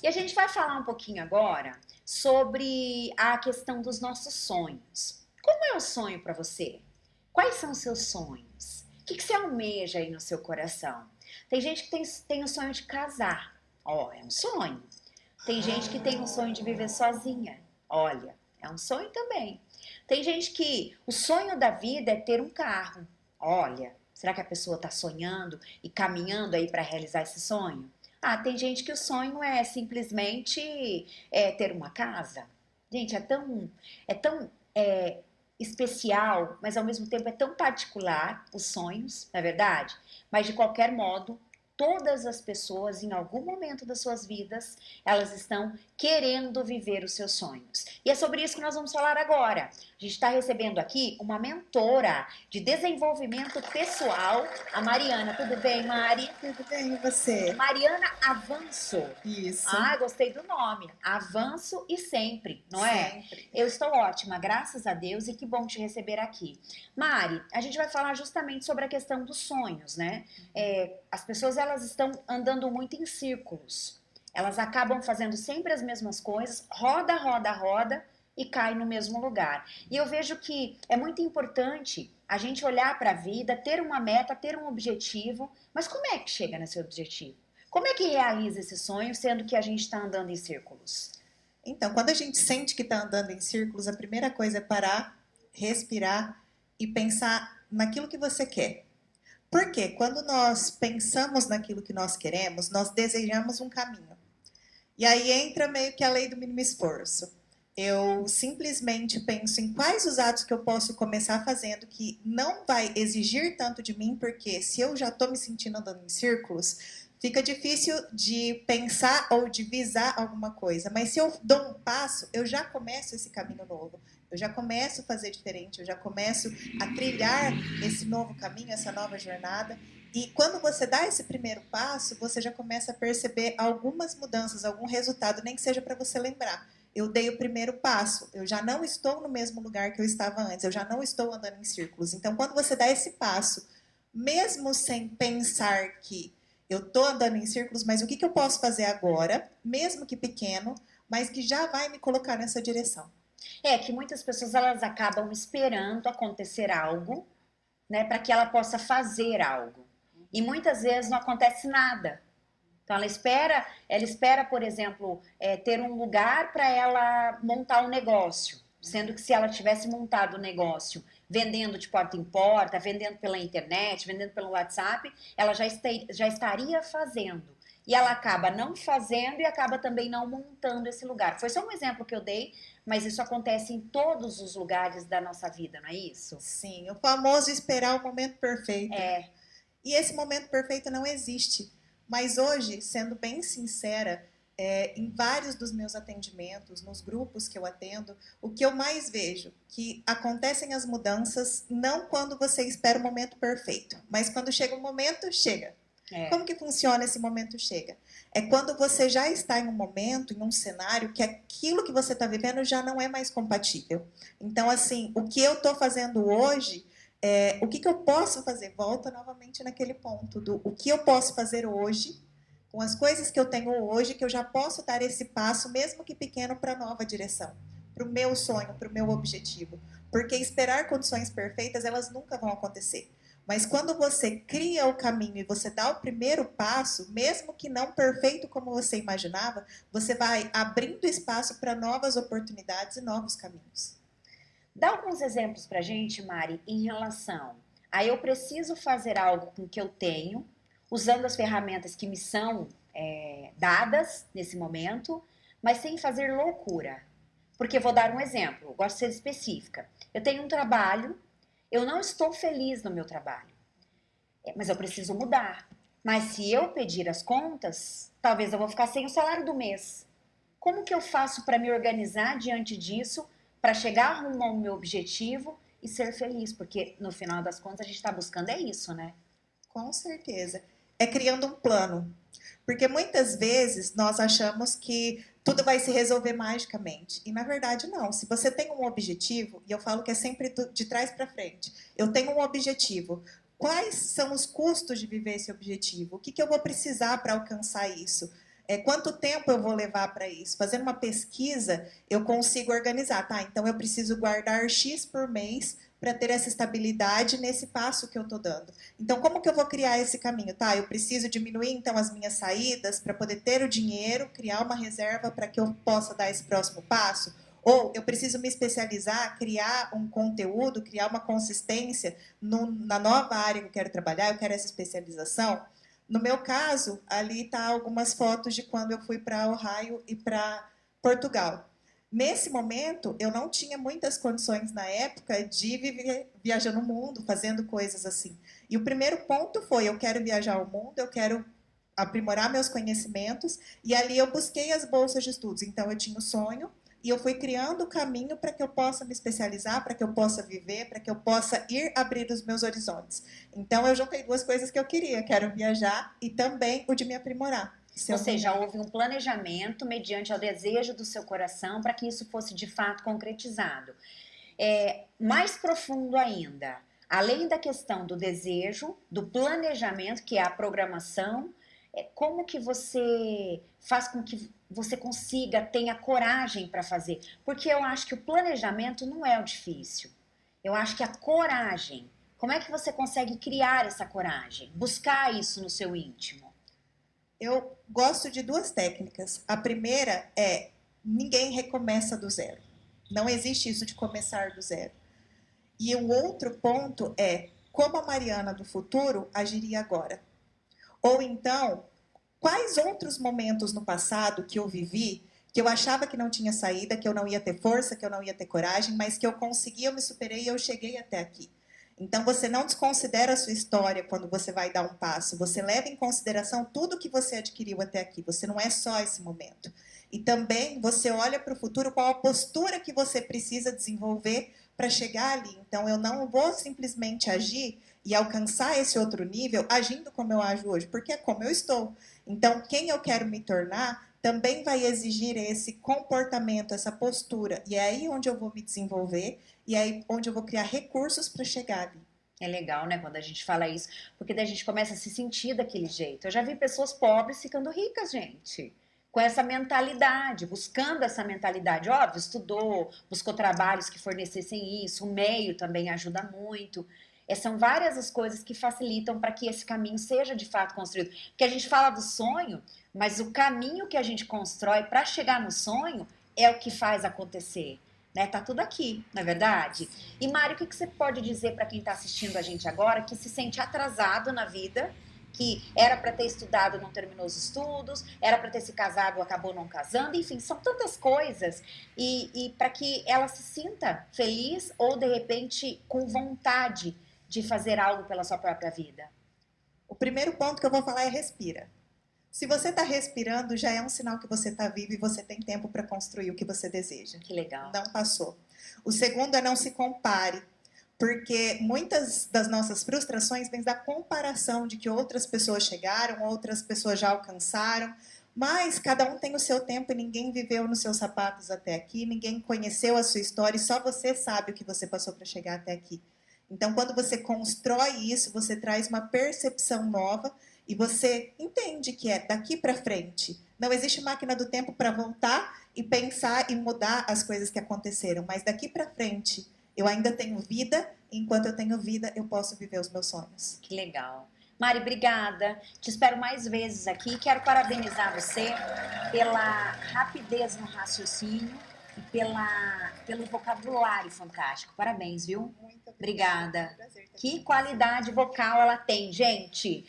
E a gente vai falar um pouquinho agora sobre a questão dos nossos sonhos. Como é o sonho para você? Quais são os seus sonhos? O que você almeja aí no seu coração? Tem gente que tem o sonho de casar. Ó, é um sonho. Tem gente que tem o sonho de viver sozinha. Olha, é um sonho também. Tem gente que o sonho da vida é ter um carro. Olha, será que a pessoa está sonhando e caminhando aí para realizar esse sonho? Ah, tem gente que o sonho é simplesmente ter uma casa. Gente, é tão especial, mas ao mesmo tempo é tão particular os sonhos, não é verdade? Mas de qualquer modo, todas as pessoas, em algum momento das suas vidas, elas estão querendo viver os seus sonhos. E é sobre isso que nós vamos falar agora. A gente está recebendo aqui uma mentora de desenvolvimento pessoal, a Mariana. Tudo bem, Mari? Tudo bem, e você? Mariana Avanço. Isso, Ah, gostei do nome. Avanço e sempre, não é? sempre. Eu estou ótima, graças a Deus, e que bom te receber aqui. Mari, a gente vai falar justamente sobre a questão dos sonhos, né? As pessoas elas estão andando muito em círculos. Elas acabam fazendo sempre as mesmas coisas, roda, roda, roda e cai no mesmo lugar. E eu vejo que é muito importante a gente olhar para a vida, ter uma meta, ter um objetivo, mas como é que chega nesse objetivo? Como é que realiza esse sonho, sendo que a gente está andando em círculos? Então, quando a gente sente que está andando em círculos, a primeira coisa é parar, respirar e pensar naquilo que você quer. Porque quando nós pensamos naquilo que nós queremos, nós desejamos um caminho. E aí entra meio que a lei do mínimo esforço. Eu simplesmente penso em quais os atos que eu posso começar fazendo que não vai exigir tanto de mim, porque se eu já estou me sentindo andando em círculos, fica difícil de pensar ou de visar alguma coisa. Mas se eu dou um passo, eu já começo esse caminho novo. Eu já começo a fazer diferente, eu já começo a trilhar esse novo caminho, essa nova jornada. E quando você dá esse primeiro passo, você já começa a perceber algumas mudanças, algum resultado, nem que seja para você lembrar. Eu dei o primeiro passo, eu já não estou no mesmo lugar que eu estava antes, eu já não estou andando em círculos. Então, quando você dá esse passo, mesmo sem pensar que eu estou andando em círculos, mas o que eu posso fazer agora, mesmo que pequeno, mas que já vai me colocar nessa direção. É que muitas pessoas elas acabam esperando acontecer algo, né, para que ela possa fazer algo. E muitas vezes não acontece nada. Então ela espera, por exemplo, ter um lugar para ela montar um negócio, sendo que se ela tivesse montado o negócio vendendo de porta em porta, vendendo pela internet, vendendo pelo WhatsApp, ela já estaria fazendo. E ela acaba não fazendo e acaba também não montando esse lugar. Foi só um exemplo que eu dei, mas isso acontece em todos os lugares da nossa vida, não é isso? Sim, o famoso esperar o momento perfeito. É, E esse momento perfeito não existe. Mas hoje, sendo bem sincera, em vários dos meus atendimentos, nos grupos que eu atendo, o que eu mais vejo que acontecem as mudanças não quando você espera o momento perfeito, mas quando chega o momento, chega. é. Como que funciona esse momento chega? É quando você já está em um momento, em um cenário, que aquilo que você está vivendo já não é mais compatível. Então, assim, o que eu estou fazendo hoje, o que eu posso fazer? Volta novamente naquele ponto do o que eu posso fazer hoje, com as coisas que eu tenho hoje, que eu já posso dar esse passo, mesmo que pequeno, para a nova direção, para o meu sonho, para o meu objetivo. Porque esperar condições perfeitas, elas nunca vão acontecer. Mas quando você cria o caminho e você dá o primeiro passo, mesmo que não perfeito como você imaginava, você vai abrindo espaço para novas oportunidades e novos caminhos. Dá alguns exemplos pra gente, Mari, em relação a eu preciso fazer algo com o que eu tenho, usando as ferramentas que me são dadas nesse momento, mas sem fazer loucura. Porque vou dar um exemplo, gosto de ser específica. Eu tenho um trabalho, eu não estou feliz no meu trabalho, mas eu preciso mudar. Mas se eu pedir as contas, talvez eu vou ficar sem o salário do mês. Como que eu faço para me organizar diante disso, para chegar rumo ao meu objetivo e ser feliz? Porque no final das contas a gente está buscando é isso, né? Com certeza. É criando um plano. Porque muitas vezes nós achamos que tudo vai se resolver magicamente. E na verdade, não. Se você tem um objetivo, e eu falo que é sempre de trás para frente, eu tenho um objetivo. Quais são os custos de viver esse objetivo? O que eu vou precisar para alcançar isso? Quanto tempo eu vou levar para isso? Fazendo uma pesquisa, eu consigo organizar, tá? Então eu preciso guardar X por mês para ter essa estabilidade nesse passo que eu estou dando. Então, como que eu vou criar esse caminho? Tá, eu preciso diminuir, então, as minhas saídas para poder ter o dinheiro, criar uma reserva para que eu possa dar esse próximo passo? Ou eu preciso me especializar, criar um conteúdo, criar uma consistência na nova área que eu quero trabalhar, eu quero essa especialização? No meu caso, ali tá algumas fotos de quando eu fui para Ohio e para Portugal. Nesse momento, eu não tinha muitas condições na época de viver viajando o mundo, fazendo coisas assim. E o primeiro ponto foi: eu quero viajar o mundo, eu quero aprimorar meus conhecimentos, e ali eu busquei as bolsas de estudos. Então, eu tinha o sonho e eu fui criando o caminho para que eu possa me especializar, para que eu possa viver, para que eu possa ir abrir os meus horizontes. Então, eu juntei duas coisas que eu queria: quero viajar e também o de me aprimorar. Ou seja, houve um planejamento mediante o desejo do seu coração para que isso fosse de fato concretizado. Mais profundo ainda, além da questão do desejo, do planejamento, que é a programação, como que você faz com que você consiga, tenha coragem para fazer? Porque eu acho que o planejamento não é o difícil. Eu acho que a coragem, como é que você consegue criar essa coragem? Buscar isso no seu íntimo? Eu gosto de duas técnicas. A primeira é: ninguém recomeça do zero. Não existe isso de começar do zero. E o outro ponto é: como a Mariana do futuro agiria agora? Ou então, quais outros momentos no passado que eu vivi, que eu achava que não tinha saída, que eu não ia ter força, que eu não ia ter coragem, mas que eu consegui, eu me superei e eu cheguei até aqui. Então, você não desconsidera a sua história quando você vai dar um passo. Você leva em consideração tudo que você adquiriu até aqui. Você não é só esse momento. E também você olha para o futuro, qual a postura que você precisa desenvolver para chegar ali. Então, eu não vou simplesmente agir e alcançar esse outro nível agindo como eu ajo hoje, porque é como eu estou. Então, quem eu quero me tornar também vai exigir esse comportamento, essa postura. E é aí onde eu vou me desenvolver e é aí onde eu vou criar recursos para chegar ali. É legal, né, quando a gente fala isso, porque daí a gente começa a se sentir daquele jeito. Eu já vi pessoas pobres ficando ricas, gente, com essa mentalidade, buscando essa mentalidade. Óbvio, estudou, buscou trabalhos que fornecessem isso, o meio também ajuda muito. São várias as coisas que facilitam para que esse caminho seja de fato construído. Porque a gente fala do sonho, mas o caminho que a gente constrói para chegar no sonho é o que faz acontecer. Né? Tá tudo aqui, não é verdade? E Mário, o que você pode dizer para quem está assistindo a gente agora, que se sente atrasado na vida, que era para ter estudado e não terminou os estudos, era para ter se casado e acabou não casando, enfim, são tantas coisas. E para que ela se sinta feliz ou, de repente, com vontade de fazer algo pela sua própria vida. O primeiro ponto que eu vou falar é: respira. Se você está respirando, já é um sinal que você está vivo e você tem tempo para construir o que você deseja. Que legal. Não passou. O segundo é: não se compare, porque muitas das nossas frustrações vêm da comparação de que outras pessoas chegaram, outras pessoas já alcançaram, mas cada um tem o seu tempo e ninguém viveu nos seus sapatos até aqui, ninguém conheceu a sua história e só você sabe o que você passou para chegar até aqui. Então, quando você constrói isso, você traz uma percepção nova e você entende que é daqui para frente. Não existe máquina do tempo para voltar e pensar e mudar as coisas que aconteceram, mas daqui para frente eu ainda tenho vida, e enquanto eu tenho vida, eu posso viver os meus sonhos. Que legal. Mari, obrigada. Te espero mais vezes aqui. Quero parabenizar você pela rapidez no raciocínio e pelo vocabulário fantástico. Parabéns, viu? Muito obrigada. Prazer, que qualidade vocal ela tem, gente.